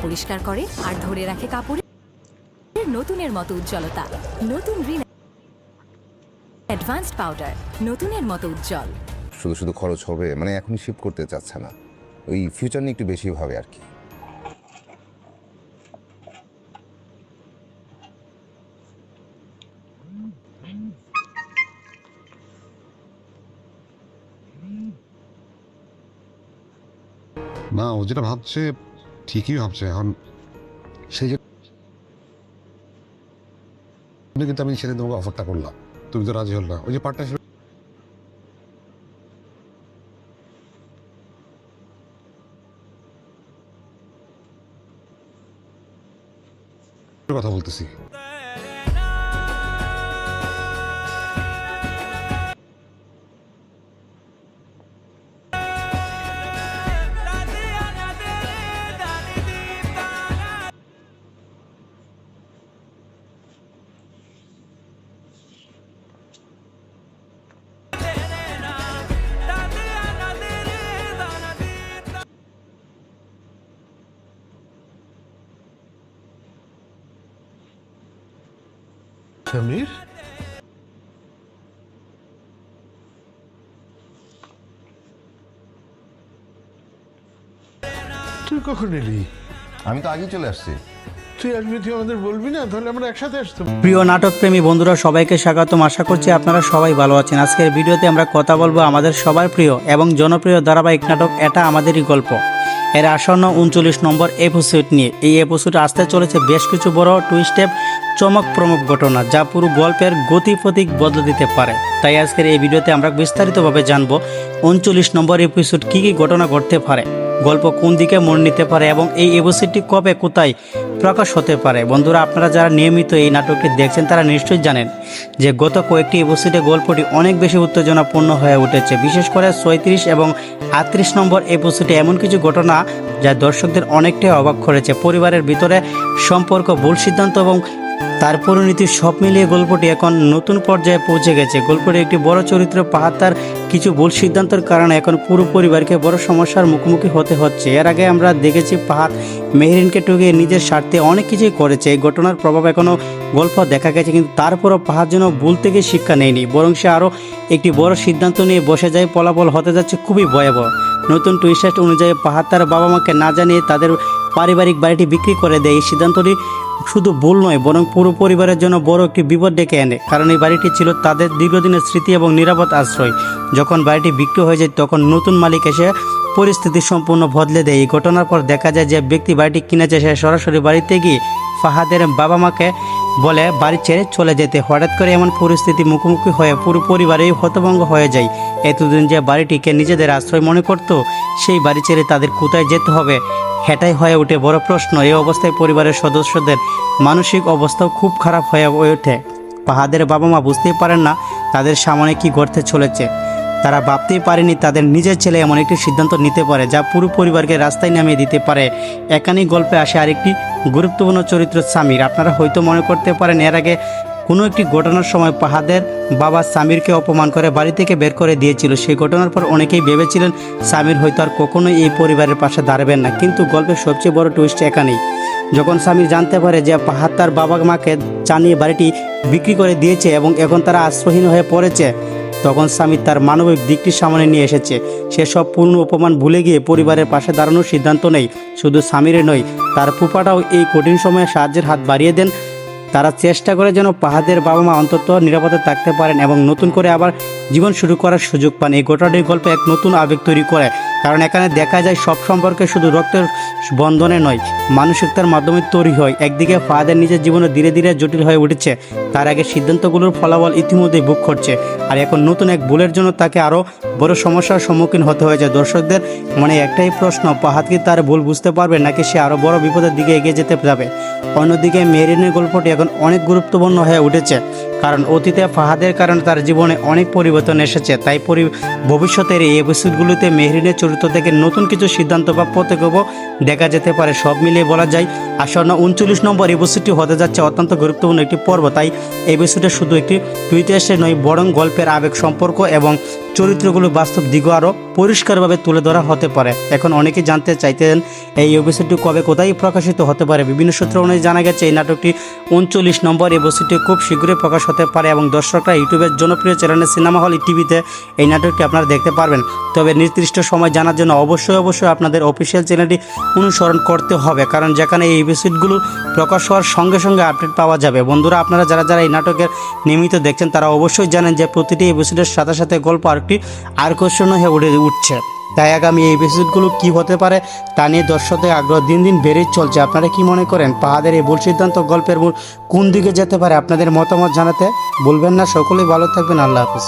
পরিষ্কার করে আর ধরে রাখে কাপড়ের নতুনের মতো উজ্জ্বলতা। নতুন রিন অ্যাডভান্সড পাউডার, নতুনের মতো উজ্জ্বল। শুধু শুধু খরচ হবে, মানে এখনই শিফট করতে চাচ্ছে না, ওই ফিউচার নিয়ে একটু বেশি ভাবে আর কি। না, ও যেটা ভাবছে ঠিকই ভাবছে। এখন সেই জন্য কিন্তু আমি সেদিন তোমাকে অফারটা করলাম, তুমি তো রাজি হল না। ওই যে পার্টনারশিপ কথা বলতেছি। সমীর, তুই কখন এলি? আমি তো আগেই চলে আসছি। তুই আসবি, তুই আমাদের বলবি না? তাহলে আমরা একসাথে আসতাম। প্রিয় নাটকপ্রেমী বন্ধুরা, সবাইকে স্বাগতম। আশা করছি আপনারা সবাই ভালো আছেন। আজকের ভিডিওতে আমরা কথা বলবো আমাদের সবার প্রিয় এবং জনপ্রিয় ধারাবাহিক নাটক এটা আমাদেরই গল্প এর আসন্ন 39 নম্বর এপিসোড নিয়ে। এই এপিসোডে আসতে চলেছে বেশ কিছু বড় টুইস্টেপ, চমকপ্রমক ঘটনা, যা পুরো গল্পের গতিপথিক বদলে দিতে পারে। তাই আজকের এই ভিডিওতে আমরা বিস্তারিতভাবে জানবো 39 নম্বর এপিসোড কী কী ঘটনা ঘটতে পারে, গল্প কোন দিকে মোড় নিতে পারে এবং এই এপিসোডটি কবে কোথায় প্রকাশ হতে পারে। বন্ধুরা, আপনারা যারা নিয়মিত এই নাটকটি দেখছেন তারা নিশ্চয়ই জানেন যে গত কয়েকটি এপিসোডে গল্পটি অনেক বেশি উত্তেজনাপূর্ণ হয়ে উঠেছে। বিশেষ করে 36 এবং 38 নম্বর এপিসোডে এমন কিছু ঘটনা যা দর্শকদের অনেকটাই অবাক করেছে। পরিবারের ভিতরে সম্পর্ক, ভুল সিদ্ধান্ত এবং তার পরিণতি সব মিলিয়ে গল্পটি এখন নতুন পর্যায়ে পৌঁছে গেছে। গল্পটি একটি বড় চরিত্র পাহাড় তার কিছু ভুল সিদ্ধান্তের কারণে এখন পুরো পরিবারকে বড় সমস্যার মুখোমুখি হতে হচ্ছে। এর আগে আমরা দেখেছি পাহাড় মেহরিনকে ঠকিয়ে নিজের স্বার্থে অনেক কিছুই করেছে। এই ঘটনার প্রভাব এখনও গল্প দেখা গেছে, কিন্তু তারপরও পাহাড় যেন ভুল থেকে শিক্ষা নেয়নি, বরং সে আরও একটি বড় সিদ্ধান্ত নিয়ে বসে যায়। ফলাফল হতে যাচ্ছে খুবই ভয়াবহ। নতুন টুইস্ট অনুযায়ী পাহাড় তার বাবা মাকে না জানিয়ে তাদের পারিবারিক বাড়িটি বিক্রি করে দেয়। এই সিদ্ধান্তটি শুধু ভুল নয়, বরং পুরো পরিবারের জন্য বড় একটি বিপদ ডেকে আনে, কারণ এই বাড়িটি ছিল তাদের দীর্ঘদিনের স্মৃতি এবং নিরাপদ আশ্রয়। যখন বাড়িটি বিক্রি হয়ে যায় তখন নতুন মালিক এসে পরিস্থিতি সম্পূর্ণ বদলে দেয়। এই ঘটনার পর দেখা যায় যে ব্যক্তি বাড়িটি কিনেছে সে সরাসরি বাড়িতে গিয়ে ফাহাদের বাবা মাকে বলে বাড়ি ছেড়ে চলে যেতে। হঠাৎ করে এমন পরিস্থিতি মুখোমুখি হয়ে পুরো পরিবারেই হতভম্ব হয়ে যায়। এতদিন যে বাড়িটিকে নিজেদের আশ্রয় মনে করত, সেই বাড়ি ছেড়ে তাদের কোথায় যেতে হবে সেটাই হয়ে ওঠে বড় প্রশ্ন। এই অবস্থায় পরিবারের সদস্যদের মানসিক অবস্থাও খুব খারাপ হয়ে ওঠে। পাহাদের বাবা মা বুঝতেই পারেন না তাদের সামনে কি ঘটতে চলেছে। তারা ভাবতেই পারেনি তাদের নিজের ছেলে এমন একটি সিদ্ধান্ত নিতে পারে যা পুরো পরিবারকে রাস্তায় নামিয়ে দিতে পারে। এখানেই গল্পে আসে আরেকটি গুরুত্বপূর্ণ চরিত্র সামির। আপনারা হয়তো মনে করতে পারেন এর আগে কোনো একটি ঘটনার সময় পাহাদের বাবা সামিরকে অপমান করে বাড়ি থেকে বের করে দিয়েছিল। সেই ঘটনার পর অনেকেই ভেবেছিলেন সামির হয়তো আর কখনোই এই পরিবারের পাশে দাঁড়াবেন না, কিন্তু গল্পের সবচেয়ে বড় টুইস্ট এখানেই। যখন সামির জানতে পারে যে পাহাড় তার বাবা মাকে জানিয়ে বাড়িটি বিক্রি করে দিয়েছে এবং এখন তারা আশ্রয়হীন হয়ে পড়েছে, তখন সামির তার মানবিক দিকটি সামনে নিয়ে এসেছে। সে সব পূর্ণ অপমান ভুলে গিয়ে পরিবারের পাশে দাঁড়ানোর সিদ্ধান্ত নেয়। শুধু সামিরে নয়, তার ফুফাটাও এই কঠিন সময়ে সাহায্যের হাত বাড়িয়ে দেন। তারা চেষ্টা করে যেন পাহাদের বাবা মা অন্তত নিরাপদে থাকতে পারেন এবং নতুন করে আবার জীবন শুরু করার সুযোগ পান। এই ঘটনাটির গল্পে এক নতুন আবেগ তৈরি করে, কারণ এখানে দেখা যায় সব সম্পর্কে শুধু রক্তের বন্ধনে নয়, মানসিকতার মাধ্যমে তৈরি হয়। একদিকে ফাহাদের নিজের জীবনে ধীরে ধীরে জটিল হয়ে উঠেছে, তার আগে সিদ্ধান্তগুলোর ফলাফল ইতিমধ্যেই ভোগ করছে, আর এখন নতুন এক ভুলের জন্য তাকে আরও বড় সমস্যার সম্মুখীন হতে হয়েছে। দর্শকদের মনে একটাই প্রশ্ন, ফাহাদ কি তার ভুল বুঝতে পারবে নাকি সে আরও বড় বিপদের দিকে এগিয়ে যেতে যাবে? অন্যদিকে মেহরিনের গল্পটি এখন অনেক গুরুত্বপূর্ণ হয়ে উঠেছে। কারণ অতীতে ফাহাদের কারণে তার জীবনে অনেক পরিবর্তন এসেছে। তাই ভবিষ্যতের এই এপিসোডগুলোতে মেহরিনের চরিত্র থেকে নতুন কিছু সিদ্ধান্ত বা পদক্ষেপ দেখা যেতে পারে। সব মিলিয়ে বলা যায় আসন্ন 39 নম্বর এপিসোডটি হতে যাচ্ছে অত্যন্ত গুরুত্বপূর্ণ একটি পর্ব। তাই এপিসোডে শুধু একটি টুইট এসে নয়, বরং গল্পের আবেগ, সম্পর্ক এবং চরিত্রগুলো বাস্তব দিকও আরও পরিষ্কারভাবে তুলে ধরা হতে পারে। এখন অনেকেই জানতে চাইতেন এই এপিসোডটি কবে কোথায় প্রকাশিত হতে পারে। বিভিন্ন সূত্র অনুযায়ী জানা গেছে এই নাটকটি 39 নম্বর এপিসোডটি খুব শীঘ্রই প্রকাশ হতে পারে এবং দর্শকরা ইউটিউবের জনপ্রিয় চ্যানেল সিনেমা হল টিভিতে এই নাটকটি আপনারা দেখতে পারবেন। তবে নির্দিষ্ট সময় জানার জন্য অবশ্যই আপনাদের অফিসিয়াল চ্যানেলটি অনুসরণ করতে হবে, কারণ যেখানে এই এপিসোডগুলো প্রকাশ হওয়ার সঙ্গে সঙ্গে আপডেট পাওয়া যাবে। বন্ধুরা, আপনারা যারা এই নাটকের নিয়মিত দেখছেন তারা অবশ্যই জানেন যে প্রতিটি এপিসোডের সাথে সাথে গল্প আরেকটি আকর্ষণীয় হয়ে উঠছে। তাই আগামী এই এপিসোডগুলো কী হতে পারে তা নিয়ে দর্শকদের আগ্রহ দিন দিন বেড়েই চলছে। আপনারা কি মনে করেন ফাহাদের এই ভুল সিদ্ধান্ত গল্পের মূল কোন দিকে যেতে পারে? আপনাদের মতামত জানাতে ভুলবেন না। সকলেই ভালো থাকবেন। আল্লাহ হাফিজ।